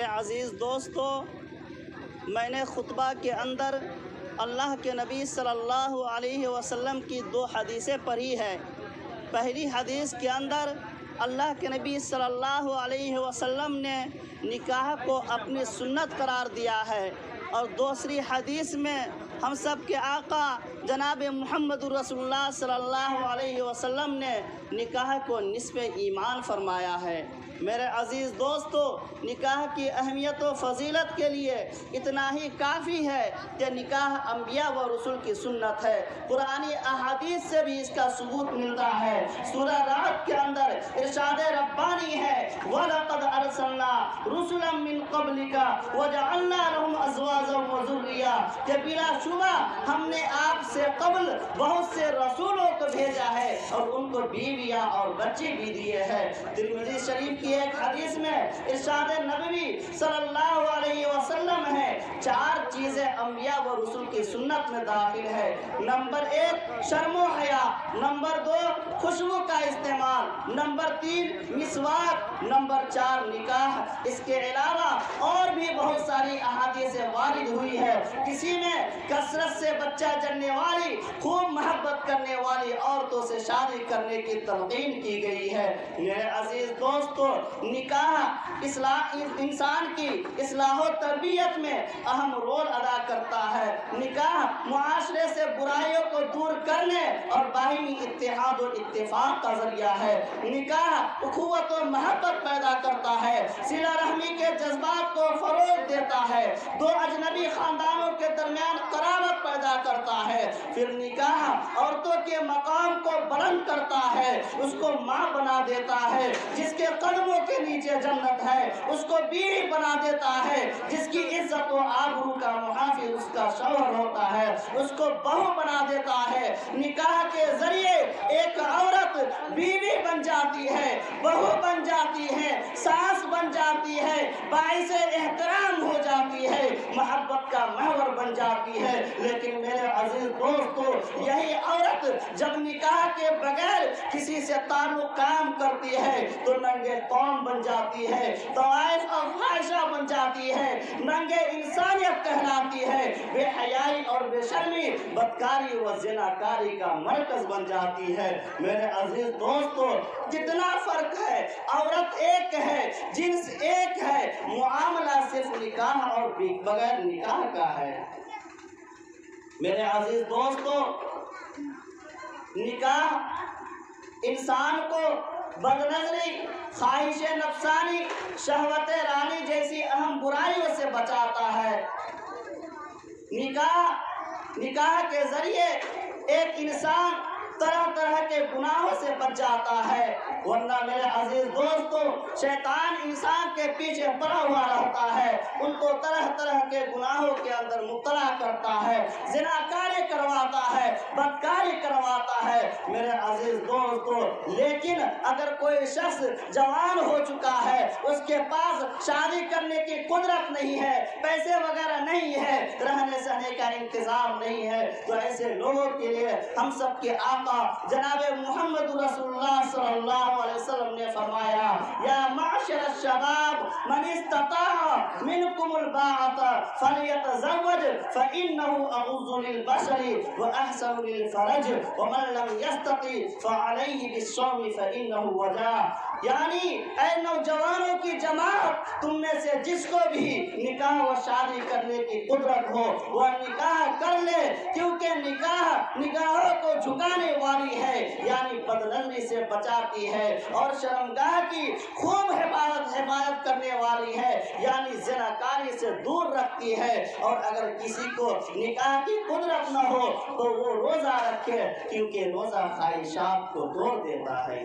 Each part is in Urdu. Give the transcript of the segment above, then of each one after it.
عزیز دوستو، میں نے خطبہ کے اندر اللہ کے نبی صلی اللہ علیہ وسلم کی 2 حدیثیں پڑھی ہے۔ پہلی حدیث کے اندر اللہ کے نبی صلی اللہ علیہ وسلم نے نکاح کو اپنی سنت قرار دیا ہے، اور دوسری حدیث میں ہم سب کے آقا جناب محمد رسول اللہ صلی اللہ علیہ وسلم نے نکاح کو نصف ایمان فرمایا ہے۔ میرے عزیز دوستو، نکاح کی اہمیت و فضیلت کے لیے اتنا ہی کافی ہے کہ نکاح انبیاء و رسول کی سنت ہے۔ قرآنی احادیث سے بھی اس کا ثبوت ملتا ہے۔ سورہ رعد کے اندر ارشاد ربانی ہے، وَلَقَدْ أَرْسَلْنَا رُسُلًا مِّن قَبْلِكَ وَجَعَلْنَا لَهُمْ أَزْوَاجًا وَذُرِّيَّةً کہ بلا شبہ ہم نے آپ سے قبل بہت سے رسولوں کو بھیجا ہے اور ان کو بیویاں اور بچے بھی دیے ہیں۔ ترمذی شریف کی ایک حدیث میں ارشاد نبوی صلی اللہ علیہ وسلم ہے، 4 چیزیں انبیاء و رسول کی سنت میں داخل ہے۔ نمبر 1 شرم و حیا، نمبر 2 خوشبو کا استعمال، نمبر 3 مسواک، نمبر 4 نکاح۔ اس کے علاوہ اور بھی بہت ساری احادیث وارد ہوئی ہے۔ کسی میں کثرت سے بچہ جننے والی، خوب محبت کرنے والی عورتوں سے شادی کرنے کی تلقین کی گئی ہے۔ میرے عزیز دوستو، نکاح انسان کی اصلاح و تربیت میں اہم رول ادا کرتا ہے۔ نکاح معاشرے سے برائیوں کو دور کرنے اور باہمی اتحاد و اتفاق کا ذریعہ ہے۔ نکاح اخوت و محبت پیدا کرتا ہے، صلہ رحمی کے جذبات کو فروغ دیتا ہے، 2 اجنبی خاندانوں کے درمیان قرابت پیدا کرتا ہے۔ پھر نکاح عورتوں کے مقام کو بلند کرتا ہے، اس کو ماں بنا دیتا ہے، جس کے قدموں کے نیچے جنت ہے، اس کو بیوی بنا دیتا ہے، جس کی عزت و آبرو کا محافظ اس کا شوہر ہوتا ہے، اس کو بہو بنا دیتا ہے۔ نکاح کے ذریعے ایک عورت بیوی بن جاتی ہے، بہو بن جاتی ہے، ساس بن جاتی ہے، باعث احترام ہو جاتی ہے، محبت کا محور بن جاتی ہے۔ لیکن میرے عزیز دوستو، یہی عورت جب نکاح کے بغیر کسی سے تعلق قائم کرتی ہے تو ننگے قوم بن جاتی ہے، طوائف اور فاحشہ بن جاتی ہے، ننگے انسانیت کہلاتی ہے، بے حیائی اور بے شرمی، بدکاری و زناکاری کا مرکز بن جاتی ہے۔ میرے عزیز دوستو، کتنا فرق ہے، عورت ایک ہے، جنس ایک ہے، معاملہ صرف نکاح اور بغیر نکاح کا ہے۔ میرے عزیز دوستو، نکاح انسان کو بدنظری، خواہش نفسانی، شہوت رانی جیسی اہم برائیوں سے بچاتا ہے۔ نکاح کے ذریعے ایک انسان طرح طرح کے گناہوں سے بچ جاتا ہے، ورنہ میرے عزیز دوستو شیطان انسان کے پیچھے پڑا ہوا رہتا ہے، ان کو طرح طرح کے گناہوں کے اندر مبتلا کرتا ہے، زناکاری کرواتا ہے، بدکاری کرواتا ہے۔ میرے عزیز دوستو، لیکن اگر کوئی شخص جوان ہو چکا ہے، اس کے پاس شادی کرنے کی قدرت نہیں ہے، پیسے وغیرہ نہیں ہے، رہنے سہنے کا انتظام نہیں ہے، تو ایسے لوگوں کے لیے ہم سب کے آقا جناب محمد رسول اللہ صلی اللہ علیہ وسلم نے فرمایا، یا معاشر الشباب من استطاع منکم الباءۃ فلیتزوج فإنه اغض للبصر واحسن للفرج ومن لم يستطع فعليه بالصوم فإنه وجاء۔ یعنی اے نوجوانوں کی جماعت، تم میں سے جس کو بھی نکاح و شادی کرنے کی قدرت ہو وہ نکاح کر لے، کیونکہ نگاہوں کو جھکانے والی ہے، یعنی بدنظری سے بچاتی ہے، اور شرمگاہ کی خوب حفاظت کرنے والی ہے، یعنی زناکاری سے دور رکھتی ہے۔ اور اگر کسی کو نکاح کی قدرت نہ ہو تو وہ روزہ رکھے، کیونکہ روزہ خواہشات کو توڑ دیتا ہے۔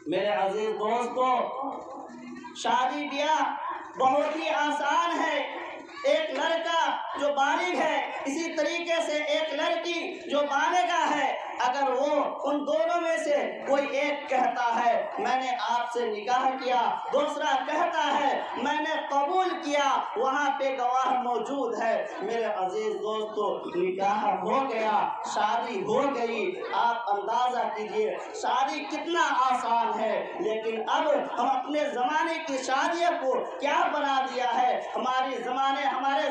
میرے عزیز دوستو، شادی بیاہ بہت ہی آسان ہے۔ ایک لڑکا جو بالغ ہے، اسی طریقے سے ایک لڑکی جو بالغہ ہے، اگر وہ ان دونوں میں سے کوئی ایک کہتا ہے میں نے آپ سے نکاح کیا، دوسرا کہتا ہے میں نے قبول کیا، وہاں پہ گواہ موجود ہے۔ میرے عزیز دوستو، نکاح ہو گیا، شادی ہو گئی، آپ اندازہ کیجئے شادی کتنا آسان ہے، لیکن اب ہم اپنے زمانے کی شادیوں کو کیا بنا دیا ہے۔ ہمارے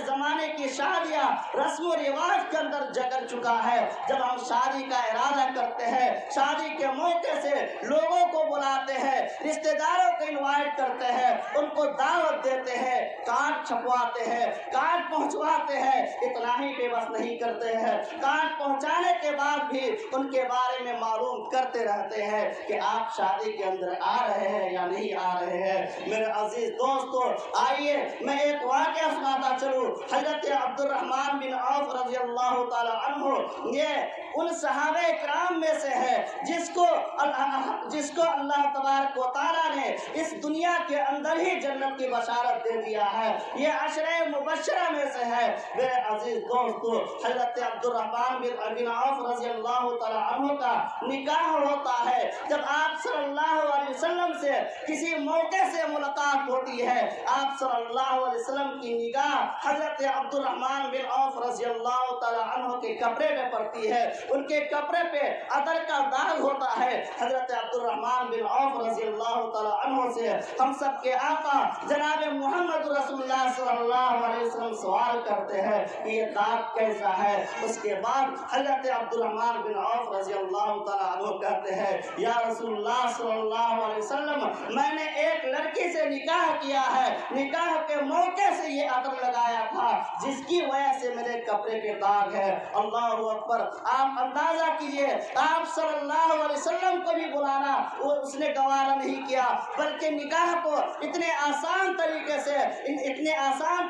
زمانے کی شادیاں رسم و رواج کے اندر جکڑ چکا ہے۔ جب ہم شادی کا ارادہ کرتے ہیں، شادی کے موقع سے لوگوں کو بلاتے ہیں، رشتہ داروں کو انوائٹ کرتے ہیں، ان کو دعوت دیتے ہیں، کارڈ چھپواتے ہیں، کارڈ پہنچواتے ہیں، اتنا ہی بے بس نہیں کرتے ہیں، کارڈ پہنچانے کے بعد بھی ان کے بارے میں معلوم کرتے رہتے ہیں کہ آپ شادی کے اندر آ رہے ہیں یا نہیں آ رہے ہیں۔ میرے عزیز دوستو، آئیے میں ایک واقعہ سناتا چلوں۔ حضرت عبد الرحمن بن عوف رضی اللہ تعالی عنہ یہ ان صحابہ کرام میں سے ہے جس کو اللہ تبارک و تعالی نے اس دنیا کے اندر ہی جنت کی بشارت دے دیا ہے۔ یہ عشرہ مبشرہ میں سے ہے۔ میرے عزیز دوستو، حضرت عبد الرحمن بن عوف رضی اللہ تعالی عنہ کا نکاح ہوتا ہے۔ جب آپ صلی اللہ علیہ وسلم سے کسی موقع سے ملاقات ہوتی ہے، آپ صلی اللہ علیہ وسلم کی نگاہ حضرت عبد الرحمن بن عوف رضی اللہ تعالی عنہ کے کپڑے پہ پڑتی ہے، ان کے کپڑے پہ عطر کا داغ ہوتا ہے۔ حضرت عبد الرحمن بن عوف رضی اللہ تعالی عنہ سے ہم سب کے آقا جناب محمد رسول اللہ صلی اللہ علیہ وسلم سوال کرتے ہیں کہ یہ داغ کیسا ہے۔ اس کے بعد حضرت عبد الرحمن بن عوف رضی اللہ تعالی عنہ کہتے ہیں، یا رسول اللہ صلی اللہ علیہ وسلم، میں نے ایک لڑکی سے نکاح کیا ہے، نکاح کے موقع سے یہ عطر لگایا تھا جس کی وجہ سے میرے کپڑے پہ داغ ہے۔ اللہ اکبر! آپ اندازہ کیجئے، آپ صلی اللہ علیہ وسلم کو بھی بلانا اس نے گوارا نہیں کیا، بلکہ نکاح کو اتنے آسان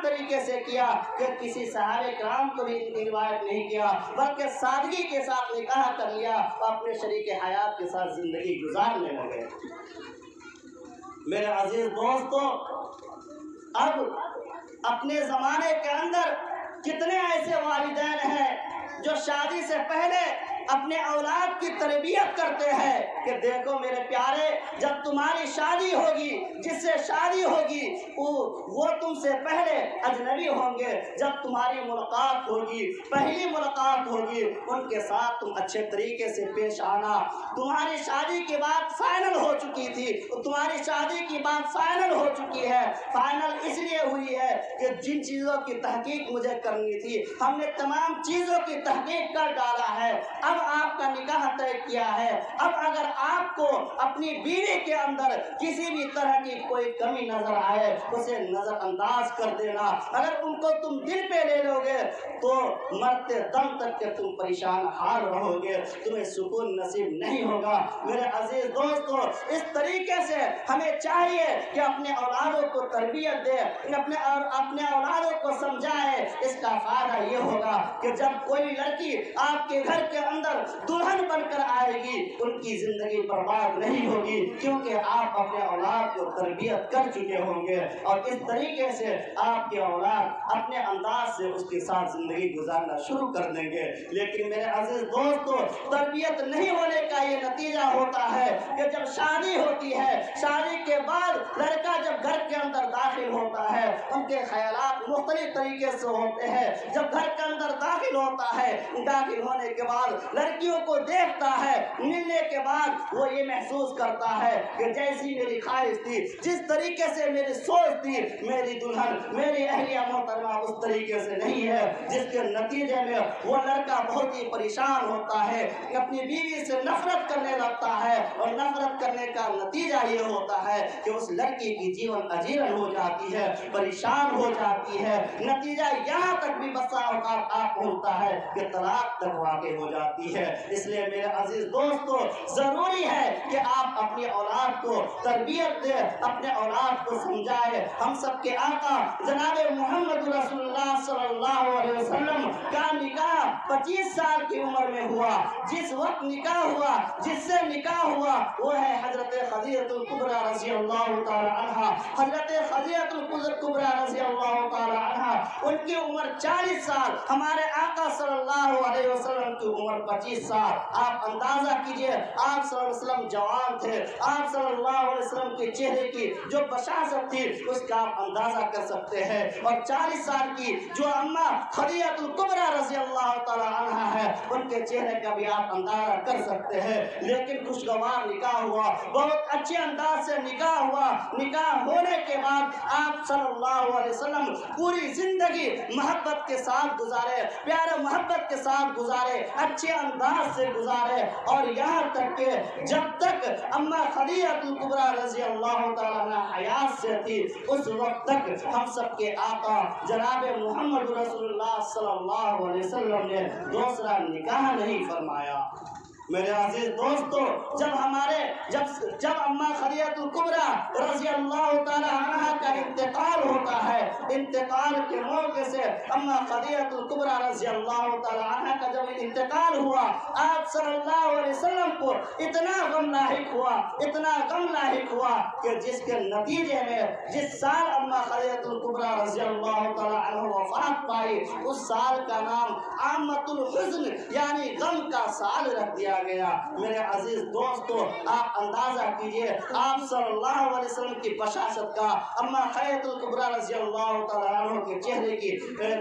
طریقے سے کیا کہ کسی صحابہ کرام کو بھی انوائٹ نہیں کیا، بلکہ سادگی کے ساتھ نکاح کر لیا، اپنے شریک حیات کے ساتھ زندگی گزارنے لگے۔ میرے عزیز دوستو، اب اپنے زمانے کے اندر کتنے ایسے والدین ہیں جو شادی سے پہلے اپنے اولاد کی تربیت کرتے ہیں کہ دیکھو میرے پیارے، جب تمہاری شادی ہوگی، جس سے شادی ہوگی وہ تم سے پہلے اجنبی ہوں گے، جب تمہاری ملاقات ہوگی، پہلی ملاقات ہوگی، ان کے ساتھ تم اچھے طریقے سے پیش آنا۔ تمہاری شادی کی بات فائنل ہو چکی تھی، تمہاری شادی کی بات فائنل ہو چکی ہے، فائنل اس لیے ہوئی ہے کہ جن چیزوں کی تحقیق مجھے کرنی تھی ہم نے تمام چیزوں کی تحقیق کر ڈالا ہے، اب آپ کا نکاح طے کیا ہے۔ اب اگر آپ کو اپنی بیوی کے اندر کسی بھی طرح کی کوئی کمی نظر آئے، اسے نظر انداز کر دینا۔ اگر ان کو تم دل پہ لے لو گے تو مرتے دم تک کہ تم پریشان حال رہو گے، تمہیں سکون نصیب نہیں ہوگا۔ میرے عزیز دوستو، اس طریقے سے ہمیں چاہیے کہ اپنے اولادوں کو تربیت دے، اپنے اولادوں کو سمجھائے۔ اس کا فائدہ یہ ہوگا کہ جب کوئی لڑکی آپ کے گھر کے اندر دلہن بن کر آئے گی، ان کی زندگی برباد نہیں ہوگی، کیونکہ آپ اپنے اولاد کو تربیت کر چکے ہوں گے، اور اس طریقے سے آپ کے اولاد اپنے انداز سے اس کے ساتھ زندگی گزارنا شروع کر دیں گے۔ لیکن میرے عزیز دوستو، تربیت نہیں ہونے کا یہ نتیجہ ہوتا ہے کہ جب شادی ہوتی ہے، شادی کے بعد لڑکا جب گھر کے اندر داخل ہوتا ہے، ان کے خیالات مختلف طریقے سے ہوتے ہیں۔ جب گھر کے اندر داخل ہوتا ہے، داخل ہونے کے بعد لڑکیوں کو دیکھتا ہے، ملنے کے بعد وہ یہ محسوس کرتا ہے کہ جیسی میری خواہش تھی، جس طریقے سے میری سوچ تھی، میری دلہن، میری اہلیہ محترمہ اس طریقے سے نہیں ہے، جس کے نتیجے میں وہ لڑکا بہت ہی پریشان ہوتا ہے، اپنی بیوی سے نفرت کرنے لگتا ہے، اور نفرت کرنے کا نتیجہ یہ ہوتا ہے کہ اس لڑکی کی جیون اجیرن ہو جاتی ہے، پریشان ہو جاتی ہے۔ نتیجہ یہاں تک بھی بسا اوقات آپ پہنچتا ہے کہ طلاق تک واقع ہو جاتی ہے۔ اس لیے میرے عزیز دوستو، ضروری ہے کہ آپ اپنی اولاد کو تربیت دیں، اپنے اولاد کو سمجھائے۔ ہم سب کے آقا جناب محمد رسول اللہ صلی اللہ علیہ وسلم کا نکاح 25 سال کی عمر میں ہوا۔ جس وقت نکاح ہوا، جس سے نکاح ہوا، وہ ہے حضرت خدیجہ الکبریٰ رضی اللہ تعالی عنہا۔ حضرت خدیجہ خدیجہ الکبریٰ رضی اللہ تعالی عنہ، ان کی عمر 40 سال، ہمارے آقا صلی اللہ علیہ وسلم کی عمر 25 سال۔ آپ اندازہ کیجئے، آپ صلی اللہ علیہ وسلم جوان تھے، آپ صلی اللہ علیہ وسلم کے چہرے کی جو بشاشت تھی اس کا آپ اندازہ کر سکتے ہیں، اور 40 سال کی جو اماں خدیجہ الکبریٰ رضی اللہ تعالی عنہ ہے، ان کے چہرے کا بھی آپ اندازہ کر سکتے ہیں۔ لیکن خوشگوار نکاح ہوا، بہت اچھے انداز سے نکاح ہوا۔ نکاح ہونے کے بعد آپ صلی اللہ علیہ وسلم پوری زندگی محبت کے ساتھ گزارے، پیار محبت کے ساتھ گزارے، اچھے انداز سے گزارے، اور یہاں تک کہ جب تک اماں خدیجہ الکبریٰ رضی اللہ تعالیٰ عنہ حیات سے تھی، اس وقت تک ہم سب کے آقا جناب محمد رسول اللہ صلی اللہ علیہ وسلم نے دوسرا نکاح نہیں فرمایا۔ میرے عزیز دوستو، جب اماں خدیجہ الکبریٰ رضی اللہ تعالی عنہ کا انتقال ہوتا ہے، انتقال کے موقع سے اماں خدیجہ الکبریٰ رضی اللہ تعالی عنہ کا جب انتقال ہوا، آپ صلی اللہ علیہ وسلم کو اتنا غم لاحق ہوا کہ جس کے نتیجے میں جس سال اماں خدیجہ الکبریٰ رضی اللہ تعالی عنہ وفات پائی، اس سال کا نام عامۃ الحزن یعنی غم کا سال رکھ دیا گیا۔ میرے عزیز دوستو، آپ اندازہ کیجئے آپ صلی اللہ علیہ وسلم کی بشاشت کا، اماں خدیجہ الکبریٰ رضی اللہ تعالی عنہ کے چہرے کی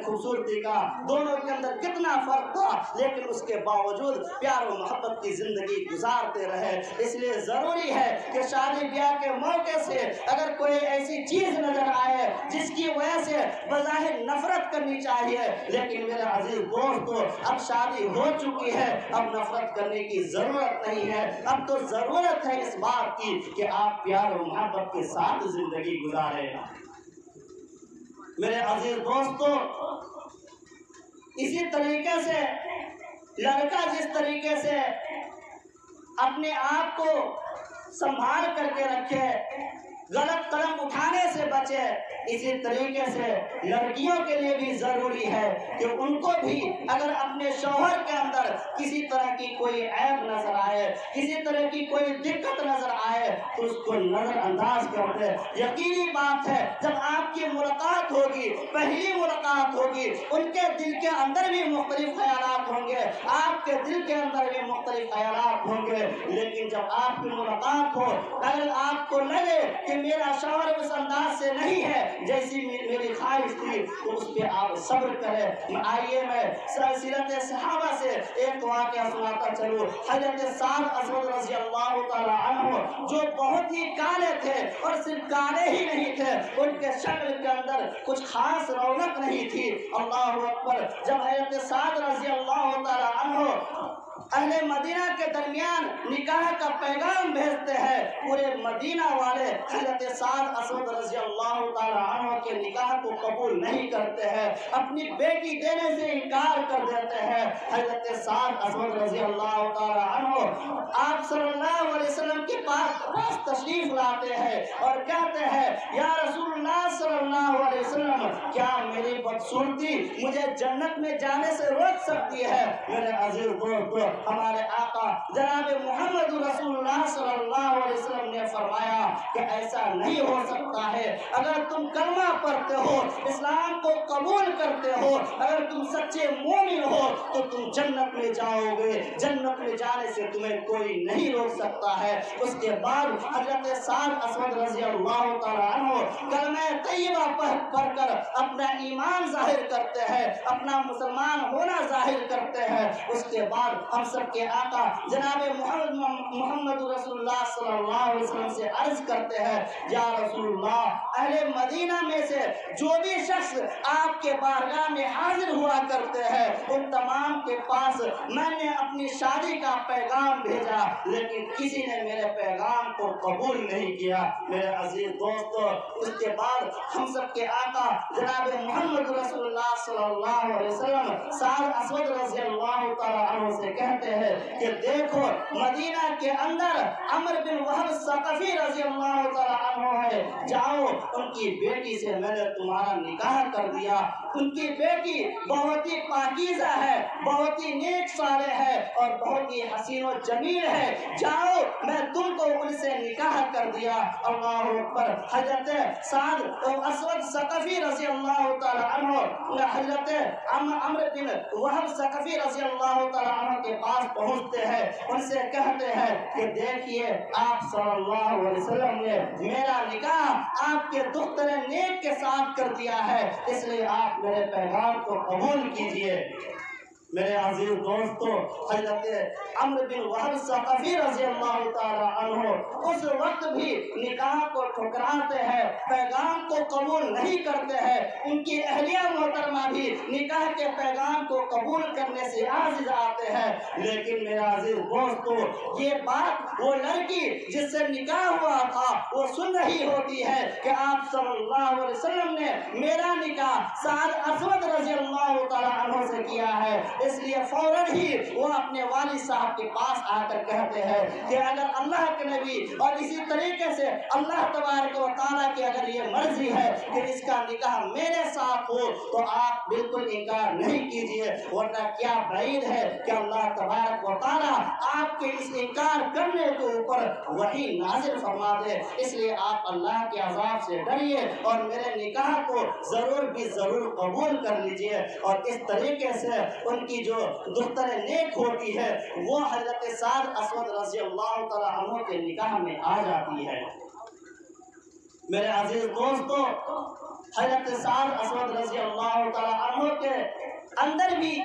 خوبصورتی کا، دونوں کے اندر کتنا فرق تھا، لیکن اس کے باوجود پیار و محبت کی زندگی گزارتے رہے۔ اس لیے ضروری ہے کہ شادی بیاہ کے موقع سے اگر کوئی ایسی چیز نظر آئے جس کی وجہ سے بظاہر نفرت کرنی چاہیے، لیکن میرے عزیز دوستو، اب شادی ہو چکی ہے، اب نفرت کرنے کی ضرورت نہیں ہے۔ اب تو ضرورت ہے اس بات کی کہ آپ پیار و محبت کے ساتھ زندگی گزاریں۔ میرے عزیز دوستو، اسی طریقے سے لڑکا جس طریقے سے اپنے آپ کو سنبھال کر کے رکھے، غلط قدم اٹھانے سے بچے، اسی طریقے سے لڑکیوں کے لیے بھی ضروری ہے کہ ان کو بھی اگر اپنے شوہر کے اندر کسی طرح کی کوئی عیب نظر آئے، کسی طرح کی کوئی دقت نظر آئے تو اس کو نظر انداز کر دے۔ یقینی بات ہے جب آپ کی ملاقات ہوگی، پہلی ملاقات ہوگی، ان کے دل کے اندر بھی مختلف خیالات ہوں گے، آپ کے دل کے اندر بھی مختلف خیالات ہوں گے، لیکن جب آپ کی ملاقات ہو، اگر آپ کو لگے کہ میرا شوہر اس انداز سے نہیں ہے جیسی میری خواہش تھی تو اس پہ آپ صبر کریں۔ آئیے میں سیرت صحابہ سے ایک واقعہ سناتا چلوں۔ حضرت سعد اسود رضی اللہ تعالی عنہ جو بہت ہی کالے تھے، اور صرف کالے ہی نہیں تھے، ان کے شکل کے اندر کچھ خاص رونق نہیں تھی۔ اللہ اکبر! جب حضرت سعد رضی اللہ تعالی عنہ اہل مدینہ کے درمیان نکاح کا پیغام بھیجتے ہیں، پورے مدینہ والے حضرت سعد اسود رضی اللہ تعالی عنہ کے نکاح کو قبول نہیں کرتے ہیں، اپنی بیٹی دینے سے انکار کر دیتے ہیں۔ حضرت سعد اسود رضی اللہ تعالی عنہ آپ صلی اللہ علیہ وسلم کے پاس تشریف لاتے ہیں اور کہتے ہیں، یا رسول اللہ صلی اللہ علیہ وسلم، کیا میری بدصورتی مجھے جنت میں جانے سے روک سکتی ہے؟ میرے عزیز دوستو، ہمارے آقا جناب محمد رسول اللہ صلی اللہ علیہ وسلم نے فرمایا کہ ایسا نہیں ہو سکتا ہے۔ اگر تم کلمہ پڑھتے ہو، اسلام کو قبول کرتے ہو، اگر تم سچے مومن ہو تو تم جنت میں جاؤ گے، جنت میں جانے سے تمہیں کوئی نہیں روک سکتا ہے۔ اس کے بعد حضرت سعد اسود رضی اللہ تعالی عنہ کلمہ طیبہ پڑھ کر اپنا ایمان ظاہر کرتے ہیں، اپنا مسلمان ہونا ظاہر کرتے ہیں۔ اس کے بعد ہم سب کے آقا جناب محمد رسول اللہ صلی اللہ علیہ وسلم سے عرض کرتے ہیں، یا رسول اللہ، اہل مدینہ میں سے جو بھی شخص آپ کے بارگاہ میں حاضر ہوا کرتے ہیں، ان تمام کے پاس میں نے اپنی شادی کا پیغام بھیجا، لیکن کسی نے میرے پیغام کو قبول نہیں کیا۔ میرے عزیز دوستو، اس کے بعد ہم سب کے آقا جناب محمد رسول اللہ صلی اللہ علیہ وسلم سعد اسود رضی اللہ تعالی عنہ سے کہتے ہیں کہ دیکھو، مدینہ کے اندر عمر بن وہب ثقفی رضی اللہ تعالی عنہ ہے، جاؤ ان کی بیٹی سے میں نے تمہارا نکاح کر دیا. ان کی بیٹی بہت ہی پاکیزہ ہے, بہت ہی نیک صالح ہے اور بہت ہی حسین و جمیل ہے, جاؤ میں تم کو ان سے نکاح کر دیا. اللہ اکبر. حضرت سعد اسود ثقفی رضی اللہ تعالی عنہ حضرت عمرو بن وہب ثقفی رضی اللہ تعالی عنہ کے پاس پہنچتے ہیں, ان سے کہتے ہیں کہ دیکھیے آپ صلی اللہ علیہ وسلم نے میرا نکاح آپ کے دختر نیک کے ساتھ کر دیا ہے, اس لیے آپ میرے پیغام کو قبول کیجئے. میرے عزیز دوستو, حضرت عمرو بن وہب ثقفی رضی اللہ تعالی عنہ اس وقت بھی نکاح کو ٹھکراتے ہیں, پیغام کو قبول نہیں کرتے ہیں. ان کی اہلیہ محترمہ بھی نکاح کے پیغام کو قبول کرنے سے عاجز آتے ہیں. لیکن میرے عزیز دوستو, یہ بات وہ لڑکی جس سے نکاح ہوا تھا وہ سن رہی ہوتی ہے کہ آپ صلی اللہ علیہ وسلم نے میرا نکاح سعد اسود رضی اللہ تعالی عنہ سے کیا ہے. اس لیے فوراً ہی وہ اپنے والد صاحب کے پاس آ کر کہتے ہیں کہ اگر اللہ کے نبی اور اسی طریقے سے اللہ تبارک و تعالیٰ کی اگر یہ مرضی ہے کہ اس کا نکاح میرے ساتھ ہو تو آپ بالکل انکار نہیں کیجئے, ورنہ کیا بعید ہے کہ اللہ تبارک و تعالیٰ آپ کے اس انکار کرنے کے اوپر وحی نازل فرما دے. اس لیے آپ اللہ کے عذاب سے ڈریے اور میرے نکاح کو ضرور بھی ضرور قبول کر لیجئے. اور اس طریقے سے ان کی جو دختر نیک ہوتی ہے وہ حضرت سعد اسود رضی اللہ تعالی عنہ کے نکاح میں آ جاتی ہے. میرے عزیز دوستو, حضرت سعد اسود رضی اللہ تعالی عنہ کے اندر بھی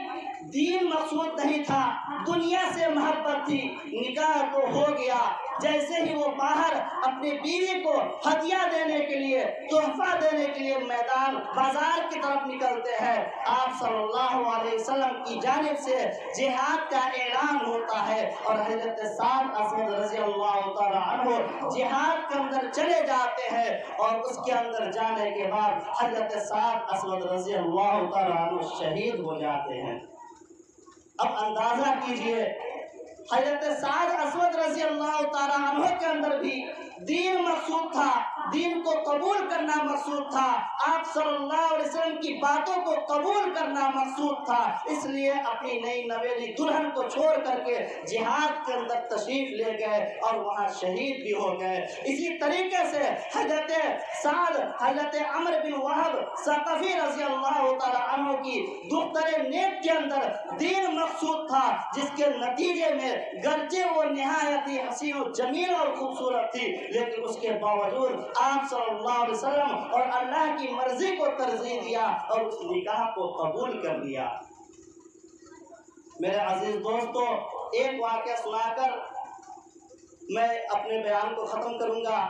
دین مقصود نہیں تھا, دنیا سے محبت تھی. نکاح تو ہو گیا, جیسے ہی وہ باہر اپنی بیوی کو ہدیہ دینے کے لیے, تحفہ دینے کے لیے میدان بازار کی طرف نکلتے ہیں, آپ صلی اللہ علیہ وسلم کی جانب سے جہاد کا اعلان ہوتا ہے اور حضرت سعد اسود رضی اللہ تعالی عنہ جہاد کے اندر چلے جاتے ہیں. اور اس کے اندر جانے کے بعد حضرت سعد اسود رضی اللہ تعالی عنہ شہید ہو جاتے ہیں. اب اندازہ کیجئے, حضرت سعد اسود رضی اللہ تعالی عنہ کے اندر بھی دین مقصود تھا, دین کو قبول کرنا مقصود تھا, آپ صلی اللہ علیہ وسلم کی باتوں کو قبول کرنا مقصود تھا. اس لیے اپنی نئی نویلی دلہن کو چھوڑ کر کے جہاد کے اندر تشریف لے گئے اور وہاں شہید بھی ہو گئے. اسی طریقے سے حضرت سعد حضرت عمرو بن وہب ثقفی رضی اللہ تعالی عنہ کی دختر نیک کے اندر دین مقصود تھا, جس کے نتیجے میں گرچہ وہ نہایت ہی حسین و جمیل اور خوبصورت تھی, لیکن اس کے باوجود آپ صلی اللہ علیہ وسلم اور اللہ کی مرضی کو ترجیح دیا اور اس نکاح کو قبول کر لیا. میرے عزیز دوستو, ایک واقعہ سنا کر میں اپنے بیان کو ختم کروں گا,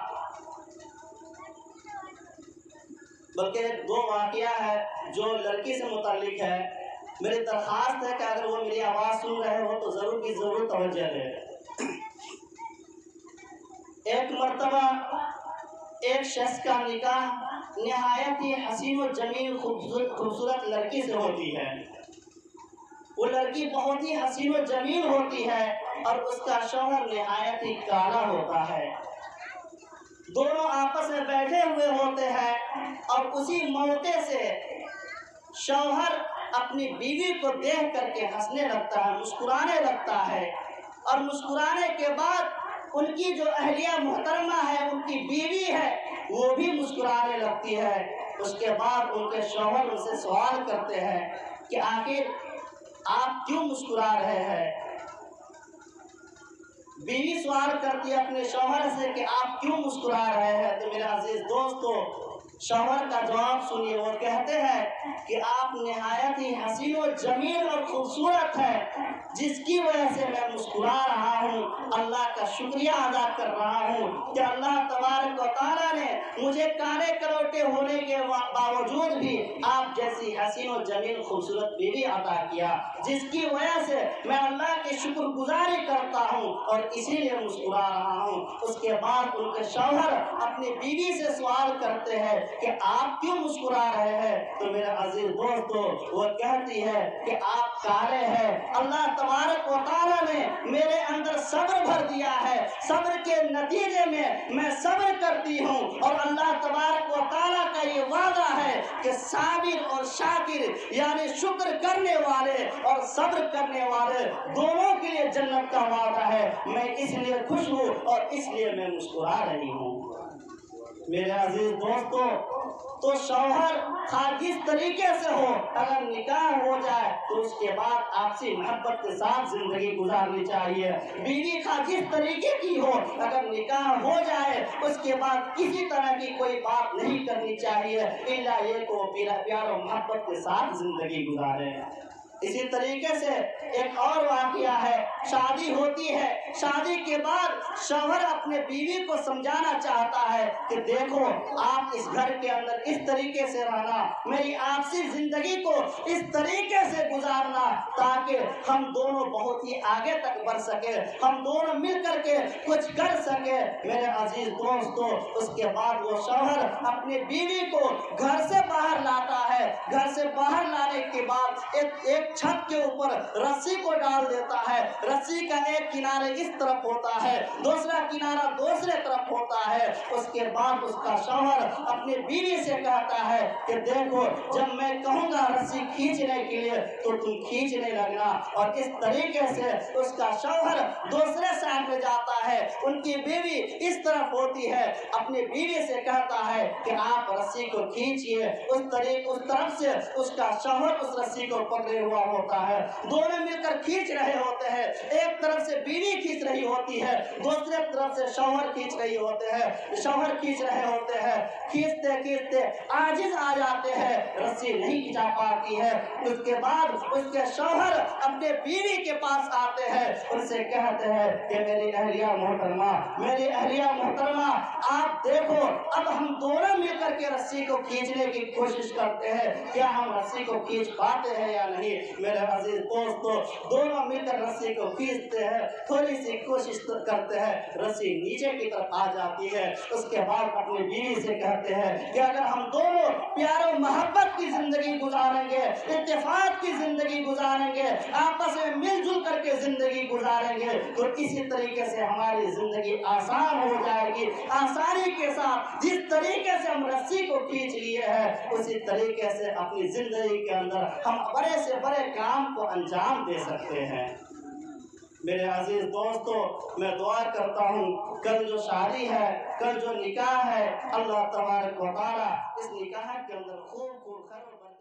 بلکہ 2 واقعہ ہے جو لڑکی سے متعلق ہے. میری درخواست ہے کہ اگر وہ میری آواز سن رہے ہو تو ضرور بھی ضرور توجہ دیں. ایک مرتبہ ایک شخص کا نکاح نہایت ہی حسین و جمیل خوبصورت لڑکی سے ہوتی ہے. وہ لڑکی بہت ہی حسین و جمیل ہوتی ہے اور اس کا شوہر نہایت ہی کالا ہوتا ہے. دونوں آپس میں بیٹھے ہوئے ہوتے ہیں اور اسی موقع سے شوہر اپنی بیوی کو دیکھ کر کے ہنسنے لگتا ہے, مسکرانے لگتا ہے, اور مسکرانے کے بعد ان کی جو اہلیہ محترمہ ہے, ان کی بیوی ہے, وہ بھی مسکرانے لگتی ہے. اس کے بعد ان کے شوہر ان سے سوال کرتے ہیں کہ آخر آپ کیوں مسکرا رہے ہیں. بیوی سوال کرتی ہے اپنے شوہر سے کہ آپ کیوں مسکرا رہے ہیں. تو میرے عزیز دوستو, شوہر کا جواب سنیے. وہ کہتے ہیں کہ آپ نہایت ہی حسین و جمیل اور خوبصورت ہے, جس کی وجہ سے میں مسکرا رہا ہوں. اللہ کا شکریہ ادا کر رہا ہوں کہ اللہ تبارک و تعالیٰ نے مجھے کالے کروٹے ہونے کے باوجود بھی آپ جیسی حسین و جمیل خوبصورت بیوی عطا کیا, جس کی وجہ سے میں اللہ کی شکر گزاری کرتا ہوں اور اسی لیے مسکرا رہا ہوں. اس کے بعد ان کے شوہر اپنی بیوی سے سوال کرتے ہیں کہ آپ کیوں مسکرا رہے ہیں. تو میرے عزیز دوستو, وہ کہتی ہے کہ آپ کالے ہیں, اللہ تبارک و تعالیٰ نے میرے اندر صبر بھر دیا ہے, صبر کے نتیجے میں صبر کرتی ہوں, اور اللہ تبارک و تعالیٰ کا یہ وعدہ ہے کہ صابر اور شاکر یعنی شکر کرنے والے اور صبر کرنے والے دونوں کے لیے جنت کا وعدہ ہے۔ میں اس لیے خوش ہوں اور اس لیے میں مسکرا رہی ہوں۔ میرے عزیز دوستو، تو شوہر خواہ جس طریقے سے ہو، اگر نکاح ہو جائے تو اس کے بعد آپسی محبت کے ساتھ زندگی گزارنی چاہیے۔ بیوی خواہ جس طریقے کی ہو، اگر نکاح ہو جائے اس کے بعد کسی طرح کی کوئی بات نہیں کرنی چاہیے الا یہ کہ وہ پیار و محبت کے ساتھ زندگی گزارے۔ اسی طریقے سے ایک اور واقعہ ہے، شادی ہوتی ہے، شادی کے بعد شوہر اپنے بیوی کو سمجھانا چاہتا ہے کہ دیکھو آپ اس گھر کے اندر اس طریقے سے رہنا، میری آپسی زندگی کو اس طریقے سے گزارنا تاکہ ہم دونوں بہت ہی آگے تک بڑھ سکے، ہم دونوں مل کر کے کچھ کر سکے۔ میرے عزیز دوستو، اس کے بعد وہ شوہر اپنے بیوی کو گھر سے باہر لاتا ہے، گھر سے باہر لانے کے بعد ایک چھت کے اوپر رسی کو ڈال دیتا ہے، رسی کا ایک کنارے اس طرف ہوتا ہے، دوسرا کنارہ دوسرے طرف ہوتا ہے۔ اس کے بعد اس کا شوہر اپنے بیوی سے کہتا ہے کہ دیکھو جب میں کہوں گا رسی کھینچنے کے لیے تو تم کھینچنے لگنا، اور اس طریقے سے اس کا شوہر دوسرے سائڈ میں جاتا ہے، ان کی بیوی اس طرف ہوتی ہے، اپنی بیوی سے کہتا ہے کہ آپ رسی کو کھینچیے، اس طرف سے اس کا شوہر اس رسی کو پکڑے ہوا ہوتا ہے، دونوں مل کر کھینچ رہے ہوتے ہیں، ایک طرف سے بیوی کھینچ رہی ہوتی ہے، دوسرے طرف سے شوہر کھینچ رہے ہوتے ہیں، کھینچتے کھینچتے عاجز آ جاتے ہیں، رسی نہیں کھینچا پاتی ہے۔ اس کے بعد اس کے شوہر اپنے بیوی کے پاس آتے ہیں، ان سے کہتے ہیں کہ میری اہلیہ محترمہ آپ دیکھو اب ہم دونوں مل کر کے رسی کو کھینچنے کی کوشش کرتے ہیں، کیا ہم رسی کو کھینچ پاتے ہیں یا نہیں؟ میرے عزیز دوستو، دونوں مل کر رسی کو کھینچتے ہیں، تھوڑی سی کوشش کرتے ہیں، رسی نیچے کی طرف آ جاتی ہے۔ اس کے بعد اپنی بیوی سے کہتے ہیں کہ اگر ہم دونوں پیار و محبت کی زندگی گزاریں گے، اتفاق کی زندگی گزاریں گے، آپس میں مل جل کر کے زندگی گزاریں گے تو اسی طریقے سے ہماری زندگی آسان ہو جائے گی۔ آسانی کے ساتھ جس طریقے سے ہم رسی کو کھینچ لیے ہیں اسی طریقے سے اپنی زندگی کے اندر ہم بڑے سے بڑے کام کو انجام دے سکتے ہیں۔ میرے عزیز دوستو، میں دعا کرتا ہوں کل جو شادی ہے، کل جو نکاح ہے، اللہ تبارک و تعالی اس نکاح کے اندر خوب خیر و برکت